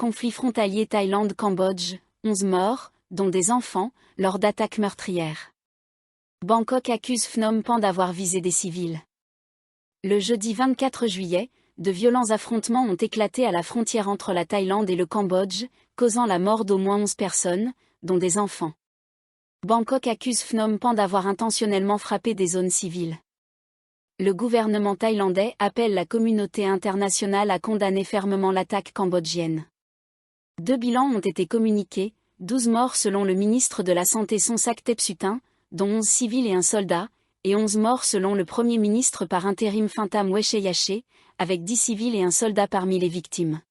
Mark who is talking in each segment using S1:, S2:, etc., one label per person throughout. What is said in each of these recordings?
S1: conflit frontalier Thaïlande-Cambodge, 11 morts, dont des enfants, lors d'attaques meurtrières. Bangkok accuse Phnom Penh d'avoir visé des civils. Le jeudi 24 juillet, de violents affrontements ont éclaté à la frontière entre la Thaïlande et le Cambodge, causant la mort d'au moins 11 personnes, dont des enfants. Bangkok accuse Phnom Penh d'avoir intentionnellement frappé des zones civiles. Le gouvernement thaïlandais appelle la communauté internationale à condamner fermement l'attaque cambodgienne. 2 bilans ont été communiqués, 12 morts selon le ministre de la Santé Somsak Thepsutin, dont 11 civils et un soldat, et 11 morts selon le Premier ministre par intérim Fintam Wechayachai, avec 10 civils et un soldat parmi les victimes.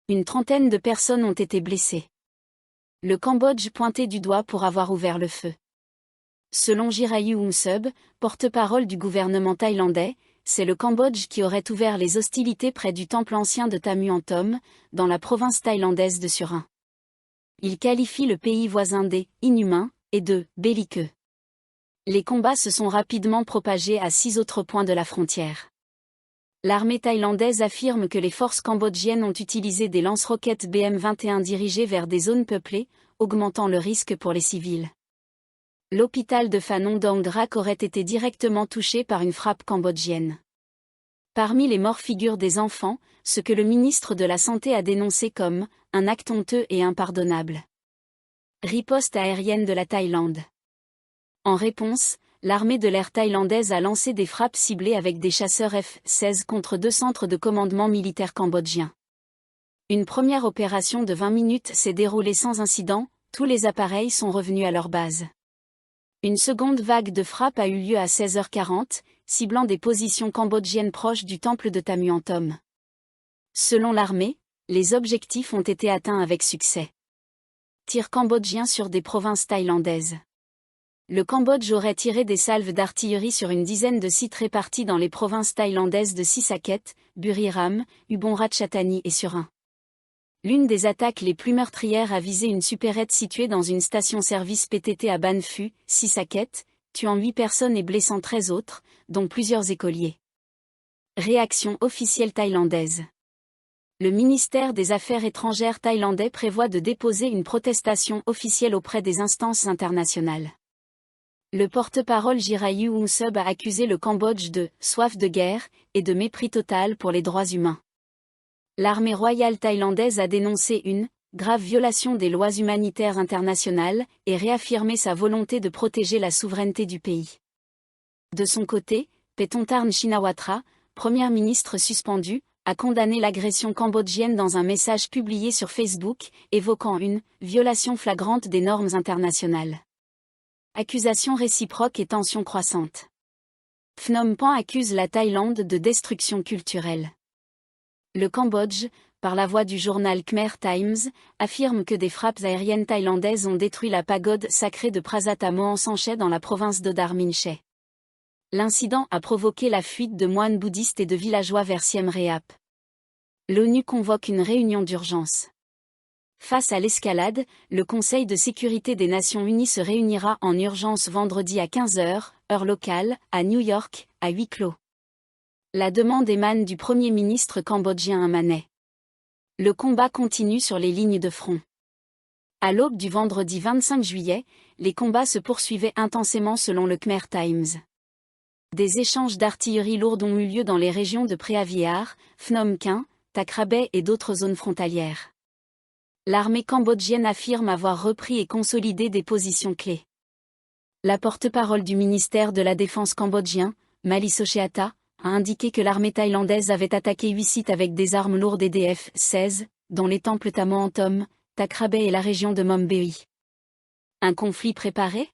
S1: Une trentaine de personnes ont été blessées. Le Cambodge pointé du doigt pour avoir ouvert le feu. Selon Jirayu Umsub, porte-parole du gouvernement thaïlandais, c'est le Cambodge qui aurait ouvert les hostilités près du temple ancien de Tamuang Thom, dans la province thaïlandaise de Surin. Il qualifie le pays voisin d'« inhumain » et de « belliqueux ». Les combats se sont rapidement propagés à 6 autres points de la frontière. L'armée thaïlandaise affirme que les forces cambodgiennes ont utilisé des lance-roquettes BM-21 dirigées vers des zones peuplées, augmentant le risque pour les civils. L'hôpital de Phanon Dang Rak aurait été directement touché par une frappe cambodgienne. Parmi les morts figurent des enfants, ce que le ministre de la Santé a dénoncé comme « un acte honteux et impardonnable ». Riposte aérienne de la Thaïlande. En réponse, l'armée de l'air thaïlandaise a lancé des frappes ciblées avec des chasseurs F-16 contre 2 centres de commandement militaire cambodgiens. Une première opération de 20 minutes s'est déroulée sans incident, tous les appareils sont revenus à leur base. Une seconde vague de frappes a eu lieu à 16h40, ciblant des positions cambodgiennes proches du temple de Tamuang Thom. Selon l'armée, les objectifs ont été atteints avec succès. Tirs cambodgiens sur des provinces thaïlandaises. Le Cambodge aurait tiré des salves d'artillerie sur une dizaine de sites répartis dans les provinces thaïlandaises de Sisaket, Buriram, Ubon Ratchathani et Surin. L'une des attaques les plus meurtrières a visé une supérette située dans une station-service PTT à Ban Phu, Sisaket, tuant 8 personnes et blessant 13 autres, dont plusieurs écoliers. Réaction officielle thaïlandaise. Le ministère des Affaires étrangères thaïlandais prévoit de déposer une protestation officielle auprès des instances internationales. Le porte-parole Jirayu Umsub a accusé le Cambodge de « soif de guerre » et de mépris total pour les droits humains. L'armée royale thaïlandaise a dénoncé une « grave violation des lois humanitaires internationales » et réaffirmé sa volonté de protéger la souveraineté du pays. De son côté, Paetongtarn Shinawatra, première ministre suspendue, a condamné l'agression cambodgienne dans un message publié sur Facebook, évoquant une « violation flagrante des normes internationales ». Accusations réciproques et tensions croissantes. Phnom Penh accuse la Thaïlande de destruction culturelle. Le Cambodge, par la voix du journal Khmer Times, affirme que des frappes aériennes thaïlandaises ont détruit la pagode sacrée de Prasat à Moan Sanchet dans la province d'Odar Minche. L'incident a provoqué la fuite de moines bouddhistes et de villageois vers Siem Reap. L'ONU convoque une réunion d'urgence. Face à l'escalade, le Conseil de sécurité des Nations Unies se réunira en urgence vendredi à 15h, heure locale, à New York, à huis clos. La demande émane du Premier ministre cambodgien Manet. Le combat continue sur les lignes de front. À l'aube du vendredi 25 juillet, les combats se poursuivaient intensément selon le Khmer Times. Des échanges d'artillerie lourde ont eu lieu dans les régions de Preaviar, Phnom Penh, Thakra Bay et d'autres zones frontalières. L'armée cambodgienne affirme avoir repris et consolidé des positions clés. La porte-parole du ministère de la Défense cambodgien, Mali Socheata, a indiqué que l'armée thaïlandaise avait attaqué 8 sites avec des armes lourdes et des F-16, dont les temples Tamuang Thom, Thakra Bay et la région de Mombei. Un conflit préparé ?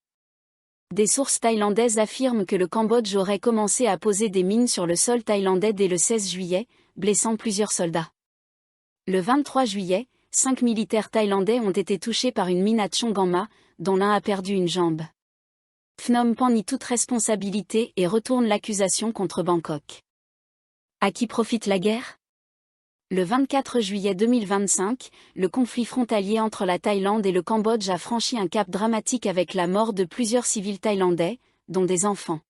S1: Des sources thaïlandaises affirment que le Cambodge aurait commencé à poser des mines sur le sol thaïlandais dès le 16 juillet, blessant plusieurs soldats. Le 23 juillet, 5 militaires thaïlandais ont été touchés par une mine à Chongama, dont l'un a perdu une jambe. Phnom Penh nie toute responsabilité et retourne l'accusation contre Bangkok. À qui profite la guerre ? Le 24 juillet 2025, le conflit frontalier entre la Thaïlande et le Cambodge a franchi un cap dramatique avec la mort de plusieurs civils thaïlandais, dont des enfants.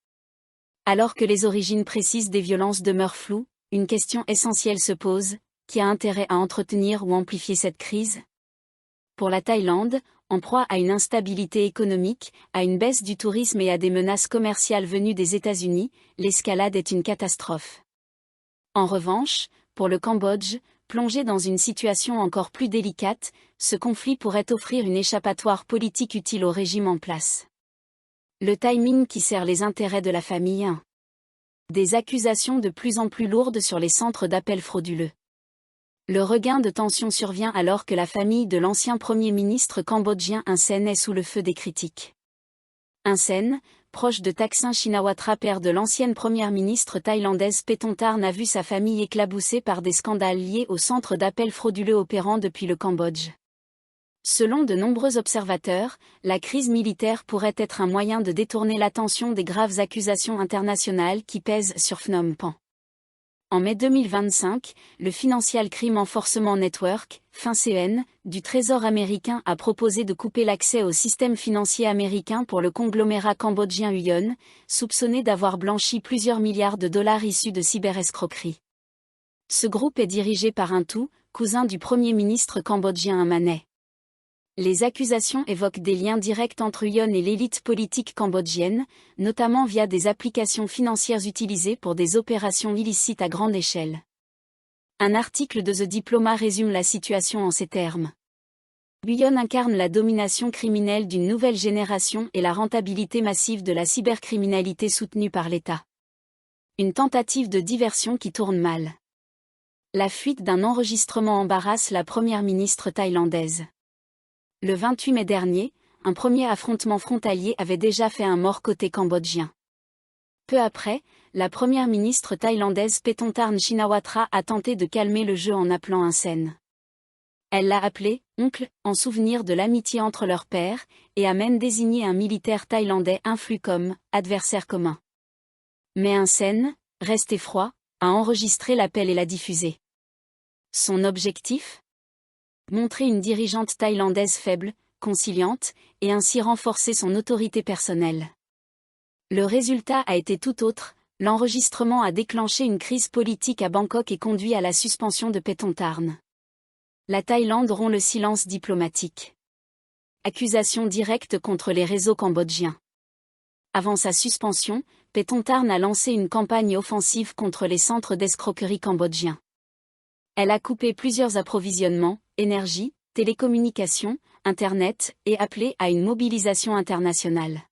S1: Alors que les origines précises des violences demeurent floues, une question essentielle se pose, qui a intérêt à entretenir ou amplifier cette crise? Pour la Thaïlande, en proie à une instabilité économique, à une baisse du tourisme et à des menaces commerciales venues des États-Unis, l'escalade est une catastrophe. En revanche, pour le Cambodge, plongé dans une situation encore plus délicate, ce conflit pourrait offrir une échappatoire politique utile au régime en place. Le timing qui sert les intérêts de la famille. Des accusations de plus en plus lourdes sur les centres d'appel frauduleux. Le regain de tension survient alors que la famille de l'ancien Premier ministre cambodgien Hun Sen est sous le feu des critiques. Hun Sen, proche de Thaksin Shinawatra, père de l'ancienne première ministre thaïlandaise Paetongtarn, a vu sa famille éclaboussée par des scandales liés aux centres d'appel frauduleux opérant depuis le Cambodge. Selon de nombreux observateurs, la crise militaire pourrait être un moyen de détourner l'attention des graves accusations internationales qui pèsent sur Phnom Penh. En mai 2025, le Financial Crime Enforcement Network, FinCEN, du Trésor américain a proposé de couper l'accès au système financier américain pour le conglomérat cambodgien Uyon, soupçonné d'avoir blanchi plusieurs milliards de dollars issus de cyberescroqueries. Ce groupe est dirigé par un Thu, cousin du Premier ministre cambodgien Hun Manet. Les accusations évoquent des liens directs entre Uyon et l'élite politique cambodgienne, notamment via des applications financières utilisées pour des opérations illicites à grande échelle. Un article de The Diploma résume la situation en ces termes. Uyon incarne la domination criminelle d'une nouvelle génération et la rentabilité massive de la cybercriminalité soutenue par l'État. Une tentative de diversion qui tourne mal. La fuite d'un enregistrement embarrasse la première ministre thaïlandaise. Le 28 mai dernier, un premier affrontement frontalier avait déjà fait un mort côté cambodgien. Peu après, la première ministre thaïlandaise Paetongtarn Shinawatra a tenté de calmer le jeu en appelant Hun Sen. Elle l'a appelé « oncle » en souvenir de l'amitié entre leurs pères, et a même désigné un militaire thaïlandais influent comme « adversaire commun ». Mais Hun Sen, resté froid, a enregistré l'appel et l'a diffusé. Son objectif ? Montrer une dirigeante thaïlandaise faible, conciliante, et ainsi renforcer son autorité personnelle. Le résultat a été tout autre, l'enregistrement a déclenché une crise politique à Bangkok et conduit à la suspension de Paetongtarn. La Thaïlande rompt le silence diplomatique. Accusation directe contre les réseaux cambodgiens. Avant sa suspension, Paetongtarn a lancé une campagne offensive contre les centres d'escroquerie cambodgiens. Elle a coupé plusieurs approvisionnements, énergie, télécommunications, Internet, et appelé à une mobilisation internationale.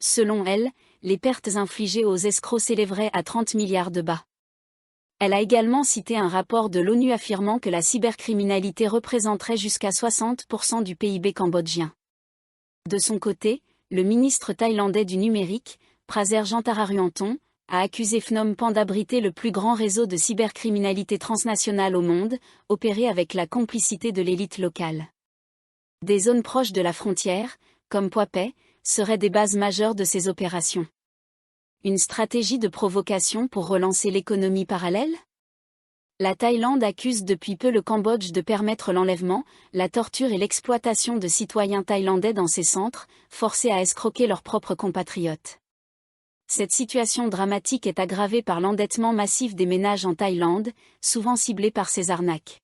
S1: Selon elle, les pertes infligées aux escrocs s'élèveraient à 30 milliards de bahts. Elle a également cité un rapport de l'ONU affirmant que la cybercriminalité représenterait jusqu'à 60% du PIB cambodgien. De son côté, le ministre thaïlandais du numérique, Praser Jantararuanthong, a accusé Phnom Penh d'abriter le plus grand réseau de cybercriminalité transnationale au monde, opéré avec la complicité de l'élite locale. Des zones proches de la frontière, comme Phra Phet, seraient des bases majeures de ces opérations. Une stratégie de provocation pour relancer l'économie parallèle ? La Thaïlande accuse depuis peu le Cambodge de permettre l'enlèvement, la torture et l'exploitation de citoyens thaïlandais dans ces centres, forcés à escroquer leurs propres compatriotes. Cette situation dramatique est aggravée par l'endettement massif des ménages en Thaïlande, souvent ciblés par ces arnaques.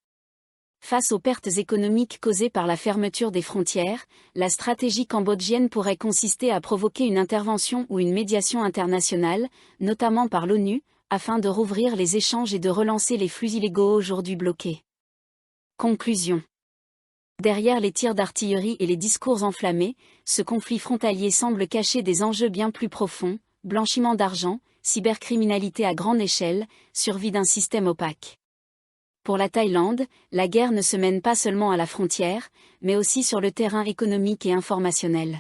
S1: Face aux pertes économiques causées par la fermeture des frontières, la stratégie cambodgienne pourrait consister à provoquer une intervention ou une médiation internationale, notamment par l'ONU, afin de rouvrir les échanges et de relancer les flux illégaux aujourd'hui bloqués. Conclusion. Derrière les tirs d'artillerie et les discours enflammés, ce conflit frontalier semble cacher des enjeux bien plus profonds. Blanchiment d'argent, cybercriminalité à grande échelle, survie d'un système opaque. Pour la Thaïlande, la guerre ne se mène pas seulement à la frontière, mais aussi sur le terrain économique et informationnel.